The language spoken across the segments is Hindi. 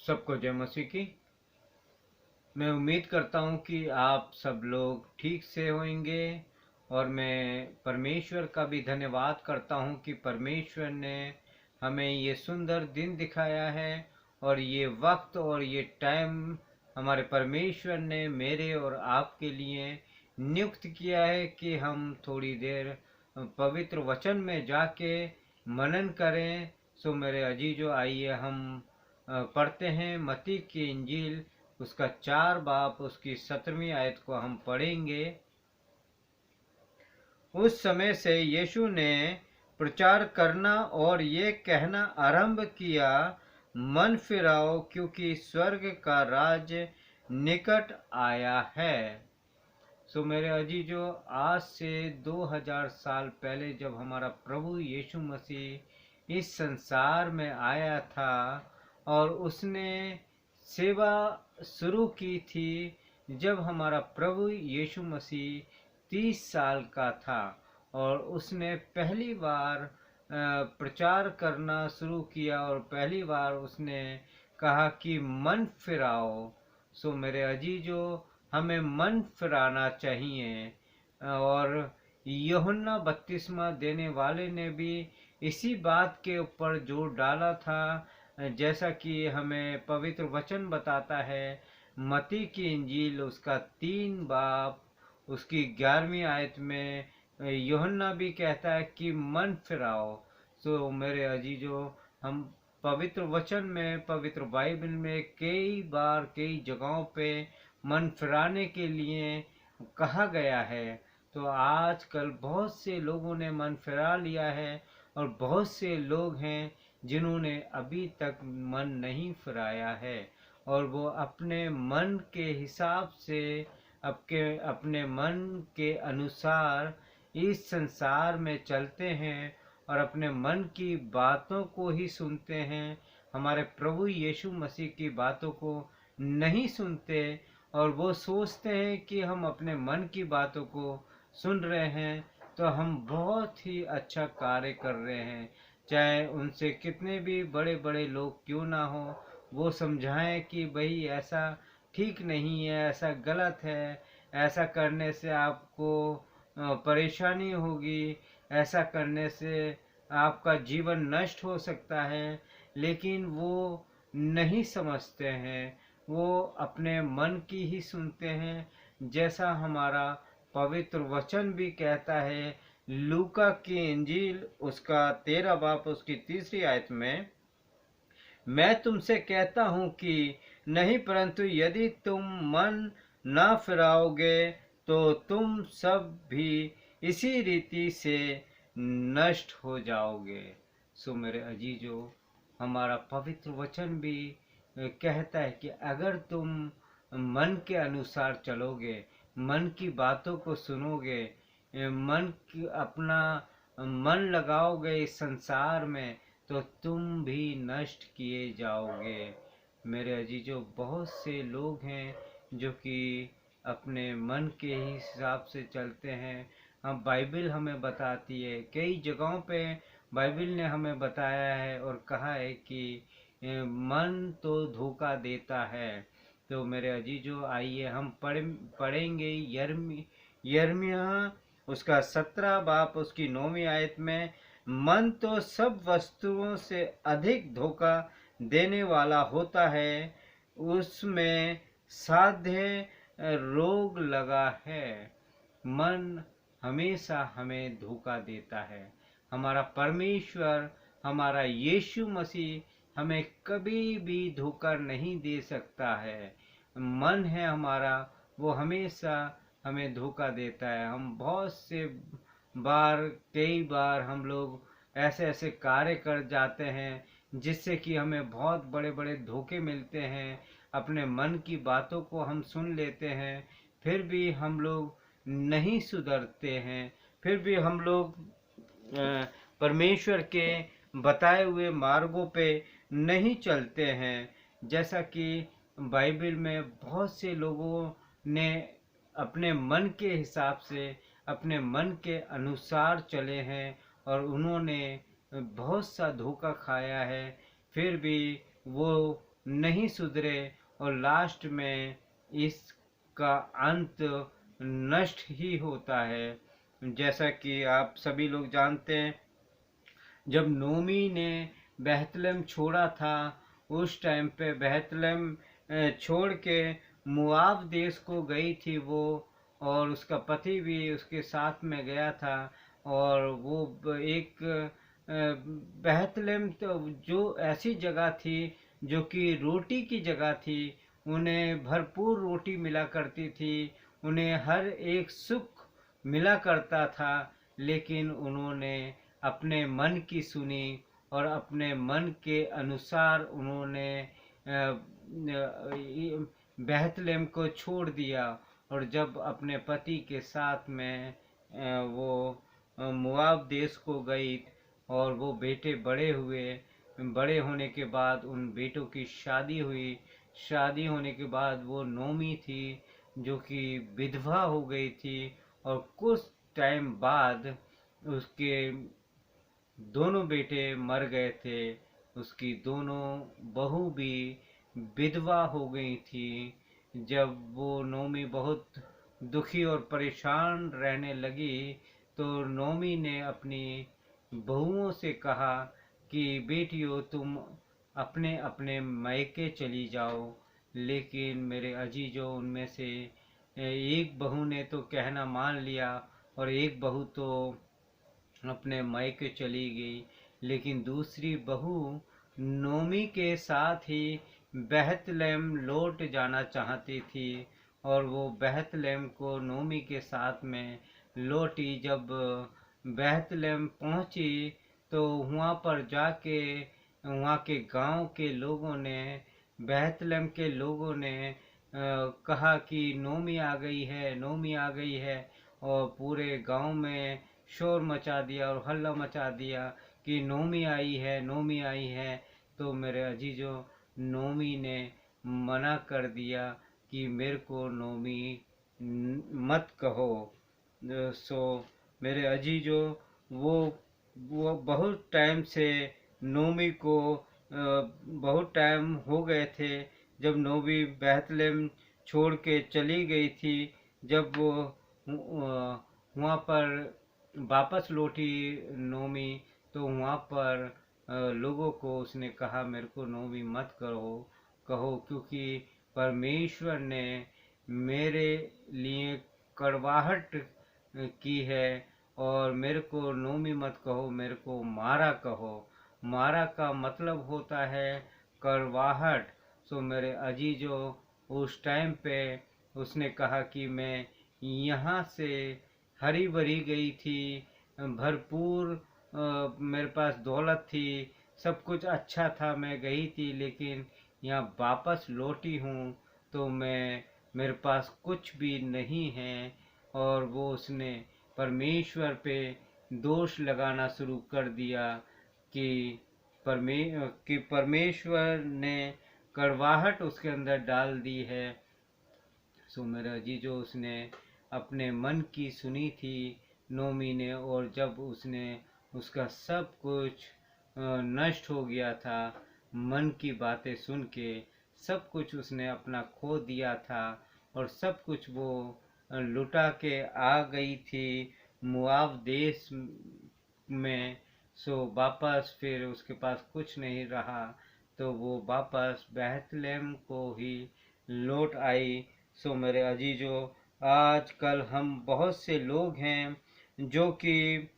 सबको जय मसीह की। मैं उम्मीद करता हूँ कि आप सब लोग ठीक से होंगे और मैं परमेश्वर का भी धन्यवाद करता हूँ कि परमेश्वर ने हमें ये सुंदर दिन दिखाया है और ये वक्त और ये टाइम हमारे परमेश्वर ने मेरे और आपके लिए नियुक्त किया है कि हम थोड़ी देर पवित्र वचन में जाके मनन करें। सो मेरे अजीजों, आइए हम पढ़ते हैं मत्ती की इंजील, उसका 4 बाब उसकी 17वीं आयत को हम पढ़ेंगे। उस समय से यीशु ने प्रचार करना और ये कहना आरंभ किया, मन फिराओ क्योंकि स्वर्ग का राज निकट आया है। सो मेरे अजीजों, आज से 2000 साल पहले जब हमारा प्रभु यीशु मसीह इस संसार में आया था और उसने सेवा शुरू की थी, जब हमारा प्रभु यीशु मसीह 30 साल का था और उसने पहली बार प्रचार करना शुरू किया और पहली बार उसने कहा कि मन फिराओ। सो मेरे अजीजों, हमें मन फिराना चाहिए। और यूहन्ना बपतिस्मा देने वाले ने भी इसी बात के ऊपर जोर डाला था, जैसा कि हमें पवित्र वचन बताता है। मत्ती की इंजील उसका 3 बाब उसकी 11वीं आयत में यूहन्ना भी कहता है कि मन फिराओ। सो मेरे अजीजों, हम पवित्र वचन में, पवित्र बाइबल में कई बार कई जगहों पे मन फिराने के लिए कहा गया है। तो आजकल बहुत से लोगों ने मन फिरा लिया है और बहुत से लोग हैं जिन्होंने अभी तक मन नहीं फिराया है और वो अपने मन के हिसाब से, अपने मन के अनुसार इस संसार में चलते हैं और अपने मन की बातों को ही सुनते हैं, हमारे प्रभु यीशु मसीह की बातों को नहीं सुनते। और वो सोचते हैं कि हम अपने मन की बातों को सुन रहे हैं तो हम बहुत ही अच्छा कार्य कर रहे हैं, चाहे उनसे कितने भी बड़े बड़े लोग क्यों ना हो। वो समझाएं कि भाई ऐसा ठीक नहीं है, ऐसा गलत है, ऐसा करने से आपको परेशानी होगी, ऐसा करने से आपका जीवन नष्ट हो सकता है। लेकिन वो नहीं समझते हैं, वो अपने मन की ही सुनते हैं। जैसा हमारा पवित्र वचन भी कहता है, लूका की इंजील उसका 13 बाब उसकी 3री आयत में, मैं तुमसे कहता हूँ कि नहीं, परंतु यदि तुम मन ना फिराओगे तो तुम सब भी इसी रीति से नष्ट हो जाओगे। सो मेरे अजीजों, हमारा पवित्र वचन भी कहता है कि अगर तुम मन के अनुसार चलोगे, मन की बातों को सुनोगे, अपना मन लगाओगे इस संसार में, तो तुम भी नष्ट किए जाओगे। मेरे अजीजों, बहुत से लोग हैं जो कि अपने मन के ही हिसाब से चलते हैं। हम बाइबल हमें बताती है, कई जगहों पे बाइबल ने हमें बताया है और कहा है कि मन तो धोखा देता है। तो मेरे अजीजों, आइए हम पढ़ेंगे यिर्मयाह उसका 17 बाब उसकी 9वीं आयत में, मन तो सब वस्तुओं से अधिक धोखा देने वाला होता है, उसमें साध्य रोग लगा है। मन हमेशा हमें धोखा देता है। हमारा परमेश्वर, हमारा यीशु मसीह हमें कभी भी धोखा नहीं दे सकता है। मन है हमारा, वो हमेशा हमें धोखा देता है। हम बहुत से बार, कई बार हम लोग ऐसे ऐसे कार्य कर जाते हैं जिससे कि हमें बहुत बड़े बड़े धोखे मिलते हैं। अपने मन की बातों को हम सुन लेते हैं, फिर भी हम लोग नहीं सुधरते हैं, फिर भी हम लोग परमेश्वर के बताए हुए मार्गों पे नहीं चलते हैं। जैसा कि बाइबल में बहुत से लोगों ने अपने मन के हिसाब से, अपने मन के अनुसार चले हैं और उन्होंने बहुत सा धोखा खाया है, फिर भी वो नहीं सुधरे और लास्ट में इसका अंत नष्ट ही होता है। जैसा कि आप सभी लोग जानते हैं, जब नोमी ने बेथलेम छोड़ा था, उस टाइम पे बेथलेम छोड़ के मुआब देश को गई थी वो, और उसका पति भी उसके साथ में गया था। और वो एक बेथलेम तो जो ऐसी जगह थी जो कि रोटी की जगह थी, उन्हें भरपूर रोटी मिला करती थी, उन्हें हर एक सुख मिला करता था। लेकिन उन्होंने अपने मन की सुनी और अपने मन के अनुसार उन्होंने बेथलेम को छोड़ दिया। और जब अपने पति के साथ में वो मुआब देश को गई, और वो बेटे बड़े हुए, बड़े होने के बाद उन बेटों की शादी हुई। शादी होने के बाद वो नोमी थी जो कि विधवा हो गई थी, और कुछ टाइम बाद उसके दोनों बेटे मर गए थे। उसकी दोनों बहू भी विधवा हो गई थी। जब वो नोमी बहुत दुखी और परेशान रहने लगी, तो नोमी ने अपनी बहुओं से कहा कि बेटियों, तुम अपने अपने मायके चली जाओ। लेकिन मेरे अजीजों, उनमें से एक बहू ने तो कहना मान लिया, और एक बहू तो अपने मायके चली गई। लेकिन दूसरी बहू नोमी के साथ ही बेथलेम लौट जाना चाहती थी, और वो बेथलेम को नोमी के साथ में लौटी। जब बेथलेम पहुंची, तो वहाँ पर जाके वहाँ के गांव के लोगों ने, बेथलेम के लोगों ने कहा कि नोमी आ गई है, नोमी आ गई है। और पूरे गांव में शोर मचा दिया और हल्ला मचा दिया कि नोमी आई है, नोमी आई है। तो मेरे अजीजों, नोमी ने मना कर दिया कि मेरे को नोमी मत कहो। सो मेरे अजीजों, वो वो बहुत टाइम से नोमी को बहुत टाइम हो गए थे जब नोमी बेथलेम छोड़ के चली गई थी। जब वो वहाँ पर वापस लौटी नोमी, तो वहाँ पर लोगों को उसने कहा मेरे को नोमी मत कहो, क्योंकि परमेश्वर ने मेरे लिए कड़वाहट की है, और मेरे को नोमी मत कहो, मेरे को मारा कहो। मारा का मतलब होता है कड़वाहट। सो मेरे अजीजों, उस टाइम पे उसने कहा कि मैं यहाँ से हरी भरी गई थी, भरपूर मेरे पास दौलत थी, सब कुछ अच्छा था, मैं गई थी। लेकिन यहाँ वापस लौटी हूँ तो मेरे पास कुछ भी नहीं है। और वो उसने परमेश्वर पे दोष लगाना शुरू कर दिया कि परमेश्वर ने कड़वाहट उसके अंदर डाल दी है। सो मेरे अजीजों, उसने अपने मन की सुनी थी नोमी ने, और जब उसने उसका सब कुछ नष्ट हो गया था, मन की बातें सुन के सब कुछ उसने अपना खो दिया था, और सब कुछ वो लुटा के आ गई थी मुआब देश में। सो वापस फिर उसके पास कुछ नहीं रहा, तो वो वापस बेथलेम को ही लौट आई। सो मेरे अजीजों, आजकल हम बहुत से लोग हैं जो कि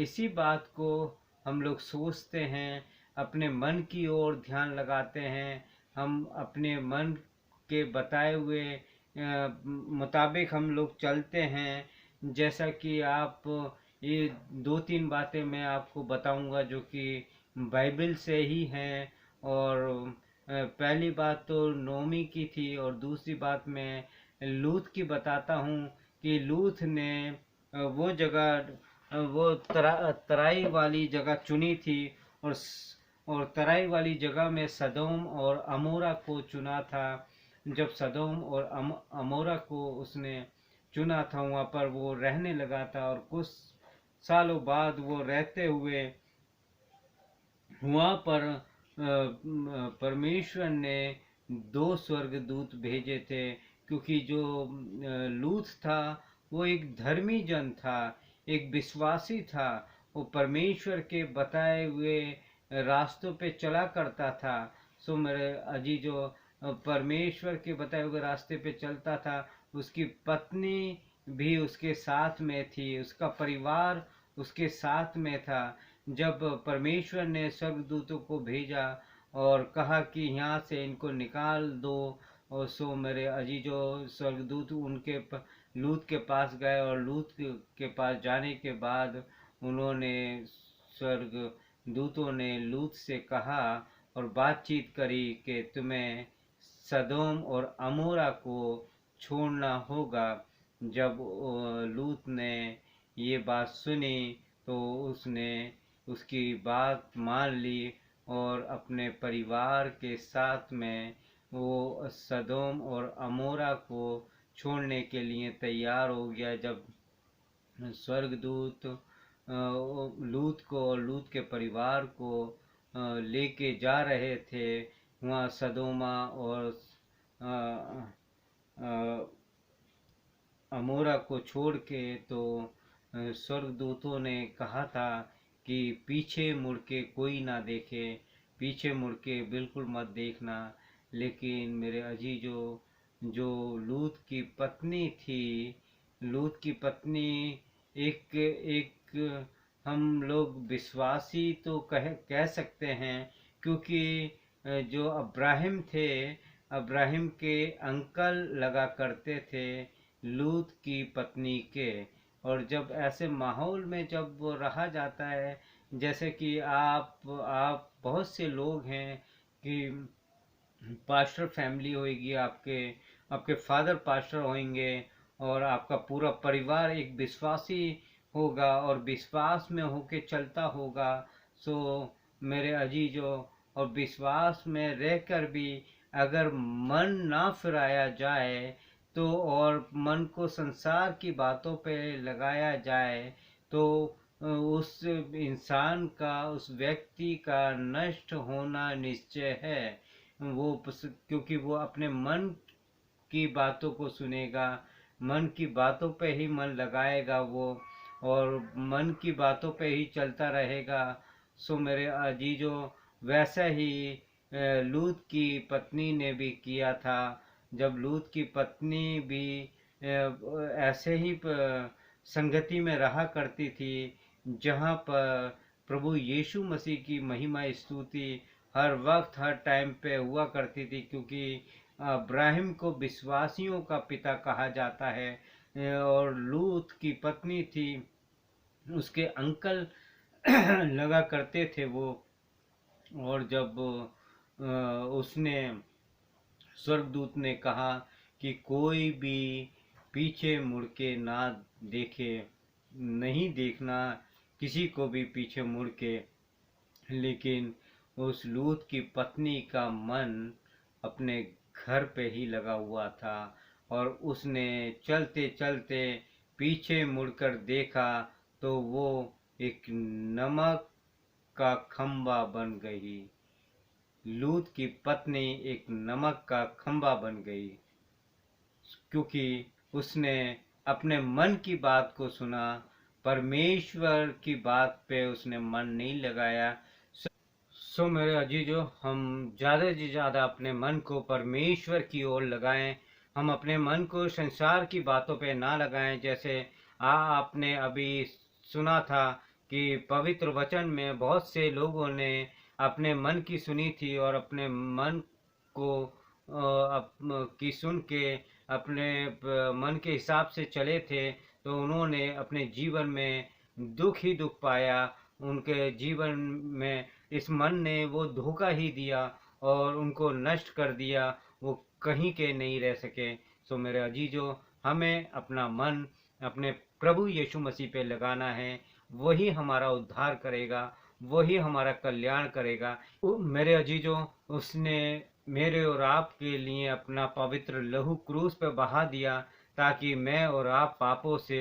इसी बात को हम लोग सोचते हैं, अपने मन की ओर ध्यान लगाते हैं। हम अपने मन के बताए हुए मुताबिक हम लोग चलते हैं। जैसा कि आप, ये दो तीन बातें मैं आपको बताऊंगा जो कि बाइबल से ही हैं। और पहली बात तो नोमी की थी, और दूसरी बात मैं लूत की बताता हूँ कि लूत ने वो जगह, वो तराई वाली जगह चुनी थी, और तराई वाली जगह में सदोम और अमोरा को चुना था। जब सदोम और अमोरा को उसने चुना था, वहाँ पर वो रहने लगा था, और कुछ सालों बाद वो रहते हुए वहाँ पर परमेश्वर ने दो स्वर्गदूत भेजे थे, क्योंकि जो लूत था वो एक धर्मी जन था, एक विश्वासी था। वो परमेश्वर के बताए हुए रास्तों पे चला करता था। सो मेरे अजीजों, परमेश्वर के बताए हुए रास्ते पे चलता था। उसकी पत्नी भी उसके साथ में थी, उसका परिवार उसके साथ में था। जब परमेश्वर ने स्वर्गदूतों को भेजा और कहा कि यहाँ से इनको निकाल दो, और सो मेरे अजीजों, स्वर्गदूत लूत के पास गए, और लूत के पास जाने के बाद उन्होंने स्वर्गदूतों ने लूत से कहा और बातचीत करी कि तुम्हें सदोम और अमोरा को छोड़ना होगा। जब लूत ने ये बात सुनी तो उसने उसकी बात मान ली और अपने परिवार के साथ में वो सदोम और अमोरा को छोड़ने के लिए तैयार हो गया। जब स्वर्गदूत लूत को और लूत के परिवार को लेके जा रहे थे वहाँ सदोमा और अमोरा को छोड़ के, तो स्वर्गदूतों ने कहा था कि पीछे मुड़ के कोई ना देखे, पीछे मुड़ के बिल्कुल मत देखना। लेकिन मेरे अजीजों, जो लूत की पत्नी थी, लूत की पत्नी एक एक हम लोग विश्वासी तो कह सकते हैं, क्योंकि जो अब्राहिम थे, अब्राहिम के अंकल लगा करते थे लूत की पत्नी के। और जब ऐसे माहौल में जब वो रहा जाता है, जैसे कि आप बहुत से लोग हैं कि पास्टर फैमिली होगी, आपके आपके फादर पास्टर होंगे और आपका पूरा परिवार एक विश्वासी होगा और विश्वास में होके चलता होगा। सो मेरे अजीजों, और विश्वास में रहकर भी अगर मन ना फिराया जाए तो, और मन को संसार की बातों पे लगाया जाए तो उस इंसान का, उस व्यक्ति का नष्ट होना निश्चय है। क्योंकि वो अपने मन की बातों को सुनेगा, मन की बातों पे ही मन लगाएगा वो, और मन की बातों पे ही चलता रहेगा। सो मेरे अजीजों, वैसा ही लूत की पत्नी ने भी किया था। जब लूत की पत्नी भी ऐसे ही संगति में रहा करती थी, जहाँ पर प्रभु यीशु मसीह की महिमा स्तुति हर वक्त हर टाइम पे हुआ करती थी, क्योंकि अब्राहिम को विश्वासियों का पिता कहा जाता है। और लूत की पत्नी थी, उसके अंकल लगा करते थे वो। और जब उसने, स्वर्गदूत ने कहा कि कोई भी पीछे मुड़ के ना देखे, नहीं देखना किसी को भी पीछे मुड़ के। लेकिन उस लूत की पत्नी का मन अपने घर पे ही लगा हुआ था, और उसने चलते चलते पीछे मुड़कर देखा तो वो एक नमक का खंबा बन गई। लूत की पत्नी एक नमक का खंबा बन गई, क्योंकि उसने अपने मन की बात को सुना, परमेश्वर की बात पे उसने मन नहीं लगाया। सो मेरे अजीजों, हम ज़्यादा से ज़्यादा अपने मन को परमेश्वर की ओर लगाएं। हम अपने मन को संसार की बातों पे ना लगाएं। जैसे आपने अभी सुना था कि पवित्र वचन में बहुत से लोगों ने अपने मन की सुनी थी और अपने मन को की सुन के अपने मन के हिसाब से चले थे, तो उन्होंने अपने जीवन में दुख ही दुख पाया। उनके जीवन में इस मन ने वो धोखा ही दिया और उनको नष्ट कर दिया, वो कहीं के नहीं रह सके। सो मेरे अजीजों, हमें अपना मन अपने प्रभु यीशु मसीह पे लगाना है। वही हमारा उद्धार करेगा, वही हमारा कल्याण करेगा। मेरे अजीजों, उसने मेरे और आपके लिए अपना पवित्र लहू क्रूस पे बहा दिया, ताकि मैं और आप पापों से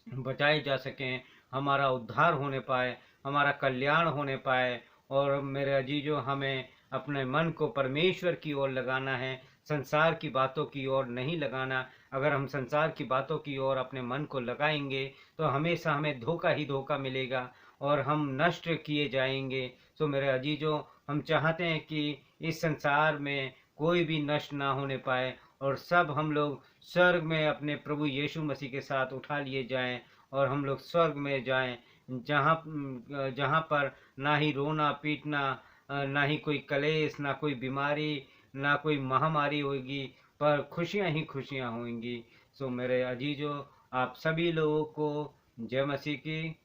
बचाए जा सकें, हमारा उद्धार होने पाए, हमारा कल्याण होने पाए। और मेरे अजीजों, हमें अपने मन को परमेश्वर की ओर लगाना है, संसार की बातों की ओर नहीं लगाना। अगर हम संसार की बातों की ओर अपने मन को लगाएंगे तो हमेशा हमें धोखा ही धोखा मिलेगा और हम नष्ट किए जाएंगे। सो मेरे अजीजों, हम चाहते हैं कि इस संसार में कोई भी नष्ट ना होने पाए और सब हम लोग स्वर्ग में अपने प्रभु यीशु मसीह के साथ उठा लिए जाएं और हम लोग स्वर्ग में जाएं, जहाँ जहाँ पर ना ही रोना पीटना, ना ही कोई कलेश, ना कोई बीमारी, ना कोई महामारी होगी, पर खुशियाँ ही खुशियाँ होंगी। सो मेरे अजीजों, आप सभी लोगों को जय मसीह की।